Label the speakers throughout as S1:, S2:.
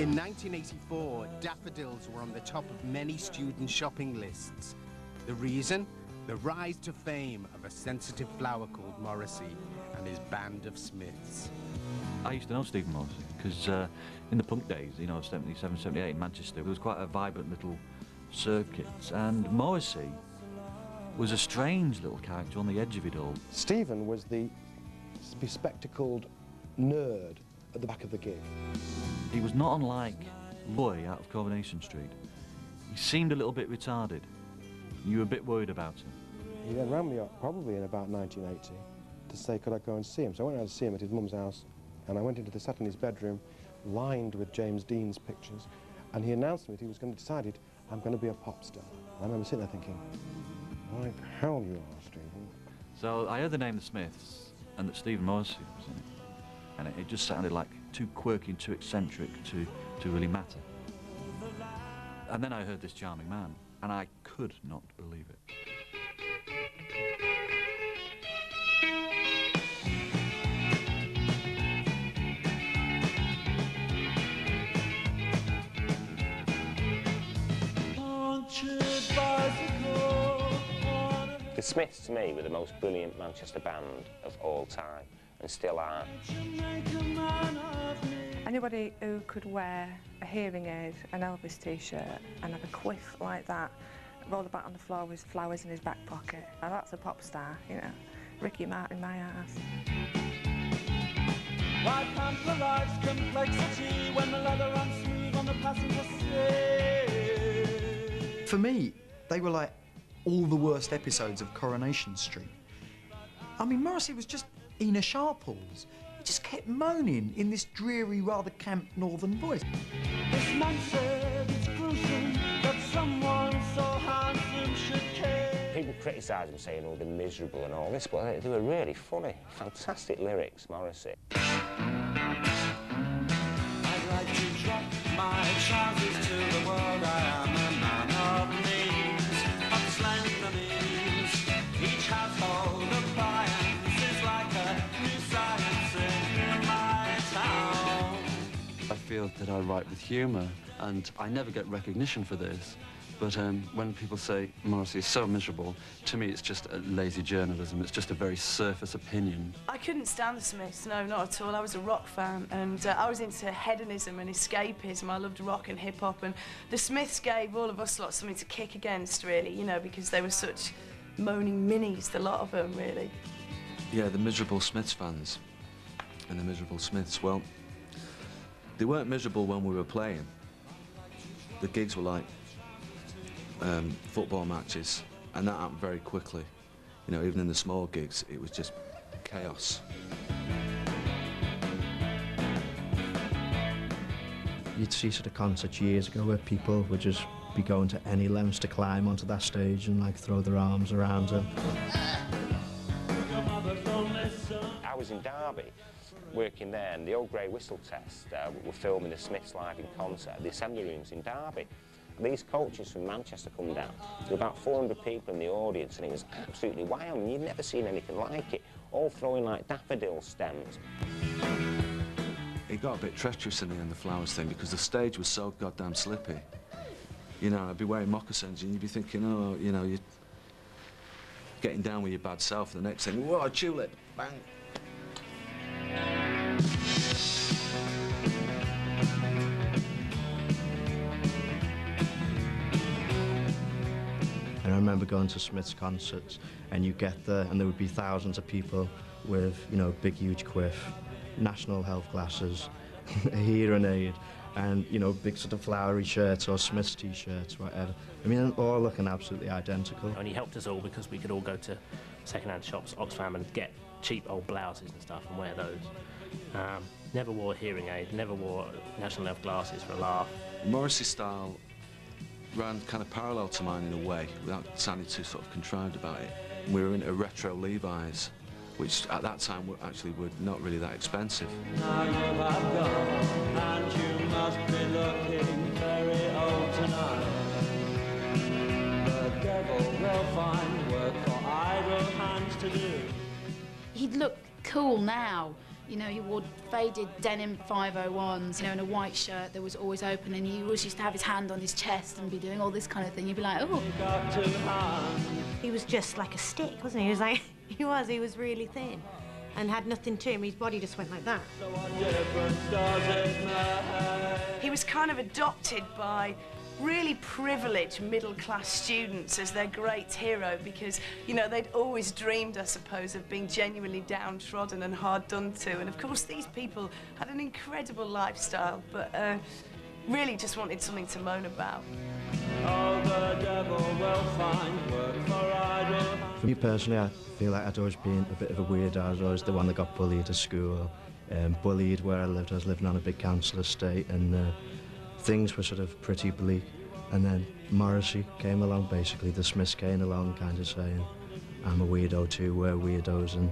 S1: In 1984, daffodils were on the top of many student shopping lists. The reason? The rise to fame of a sensitive flower called Morrissey and his band of Smiths.
S2: I used to know Stephen Morrissey because in the punk days, you know, 77, 78 in Manchester, there was quite a vibrant little circuit, and Morrissey was a strange little character on the edge of it all.
S3: Stephen was the bespectacled nerd at the back of the gig.
S2: He was not unlike Roy out of Coronation Street. He seemed a little bit retarded. You were a bit worried about him.
S3: He then rang me up, probably in about 1980, to say could I go and see him. So I went out to see him at his mum's house, and I went into sat in his bedroom, lined with James Dean's pictures, and he announced to me that he was going to decide, I'm going to be a pop star. I remember sitting there thinking, why the hell you are, Stephen?
S2: So I heard the name The Smiths, and that Stephen Morrissey was in it. And it just sounded like too quirky and too eccentric to really matter. And then I heard this charming man, and I could not believe it.
S4: The Smiths, to me, were the most brilliant Manchester band of all time, and still are.
S5: Anybody who could wear a hearing aid, an Elvis t-shirt, and have a quiff like that, roll about on the floor with flowers in his back pocket, now that's a pop star, you know. Ricky Martin, my ass.
S6: Why pamper life's complexity when the leather runs smooth on the passenger seat?
S7: For me, they were like all the worst episodes of Coronation Street. I mean, Morrissey was just Ina Sharples. He just kept moaning in this dreary, rather camp northern voice.
S6: This man said it's gruesome that someone so handsome should care.
S4: People criticise him, saying, oh, they're miserable and all this, but they were really funny. Fantastic lyrics, Morrissey.
S6: I'd like to drop my trousers to the world. I am a man of means, of slender means. Each household appliance is like a new science in my town.
S8: I feel that I write with humour, and I never get recognition for this. But when people say Morrissey is so miserable, to me it's just a lazy journalism. It's just a very surface opinion.
S9: I couldn't stand the Smiths, no, not at all. I was a rock fan, and I was into hedonism and escapism. I loved rock and hip-hop, and the Smiths gave all of us lots something to kick against, really, you know, because they were such moaning minis, the lot of them, really.
S8: Yeah, the miserable Smiths fans and the miserable Smiths, well, they weren't miserable when we were playing. The gigs were like football matches, and that happened very quickly. You know, even in the small gigs, it was just chaos.
S7: You'd see sort of concerts years ago where people would just be going to any lengths to climb onto that stage and like throw their arms around them.
S4: I was in Derby, working there, and the old Grey Whistle Test were filming the Smiths live in concert at the Assembly Rooms in Derby. These coaches from Manchester come down. There were about 400 people in the audience, and it was absolutely wild, and you'd never seen anything like it, all throwing like daffodil stems.
S8: It got a bit treacherous in the end, the flowers thing, because the stage was so goddamn slippy. You know, I'd be wearing moccasins, and you'd be thinking, oh, you know, you're getting down with your bad self, and the next thing, whoa, a tulip, bang.
S7: And I remember going to Smiths concerts, and you get there, and there would be thousands of people with, you know, big, huge quiff, national health glasses, a hearing aid, and, you know, big sort of flowery shirts or Smiths t-shirts, whatever. I mean, all looking absolutely identical.
S10: And he helped us all because we could all go to second-hand shops, Oxfam, and get cheap old blouses and stuff and wear those. Never wore a hearing aid, never wore national health glasses for a laugh.
S8: Morrissey style ran kind of parallel to mine in a way, without sounding too sort of contrived about it. We were into retro Levi's, which at that time were not really that expensive.
S6: Now you have gone, and you must be looking very old tonight. The devil will find work for idle hands to do.
S11: He'd look cool now, You know, he wore faded denim 501s, you know, and a white shirt that was always open, and he always used to have his hand on his chest and be doing all this kind of thing. You'd be like, oh.
S12: He was just like a stick, wasn't he? He was like, he was really thin and had nothing to him. His body just went like that.
S9: He was kind of adopted by really privileged middle-class students as their great hero because, you know, they'd always dreamed, I suppose, of being genuinely downtrodden and hard done to. And, of course, these people had an incredible lifestyle, but really just wanted something to moan about.
S6: Oh, the devil will find work for idle.
S7: For me personally, I feel like I'd always been a bit of a weirdo. I was always the one that got bullied at school, bullied where I lived. I was living on a big council estate, and things were sort of pretty bleak. And then Morrissey came along, basically the Smiths came along, kind of saying, I'm a weirdo too, we're weirdos, and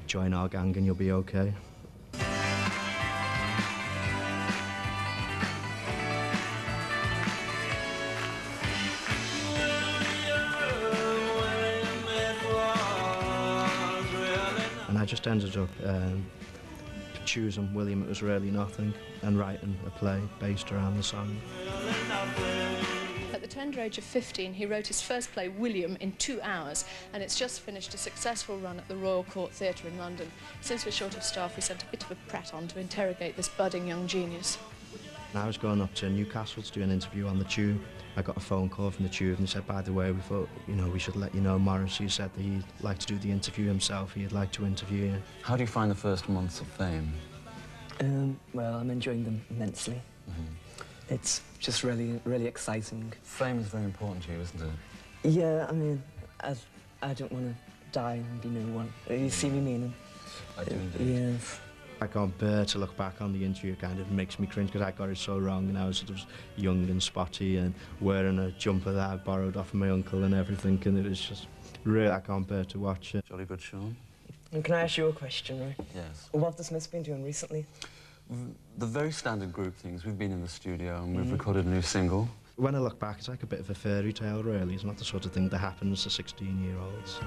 S7: join our gang and you'll be okay. And I just ended up choosing William, It Was Really Nothing, and writing a play based around the song.
S13: At the tender age of 15, he wrote his first play, William, in 2 hours, and it's just finished a successful run at the Royal Court Theatre in London. Since we're short of staff, we sent a bit of a prat on to interrogate this budding young genius.
S7: And I was going up to Newcastle to do an interview on the Tube. I got a phone call from the Tube and they said, by the way, we thought, you know, we should let you know Morrissey said that he'd like to do the interview himself, he'd like to interview you.
S14: How do you find the first months of fame?
S15: Well, I'm enjoying them immensely. It's just really, really exciting.
S14: Fame is very important to you, isn't it?
S15: Yeah, I mean, I don't want to die and be no one. You see me meaning?
S14: I do indeed.
S15: Yes.
S7: I can't bear to look back on the interview. It kind of makes me cringe because I got it so wrong, and I was sort of young and spotty and wearing a jumper that I borrowed off of my uncle and everything, and it was just really, I can't bear to watch it.
S14: Jolly good, Sean.
S15: And can I ask you a question, right?
S14: Yes.
S15: What have the Smiths been doing recently?
S14: The very standard group things. We've been in the studio and we've recorded a new single.
S7: When I look back, it's like a bit of a fairy tale, really. It's not the sort of thing that happens to 16-year-olds.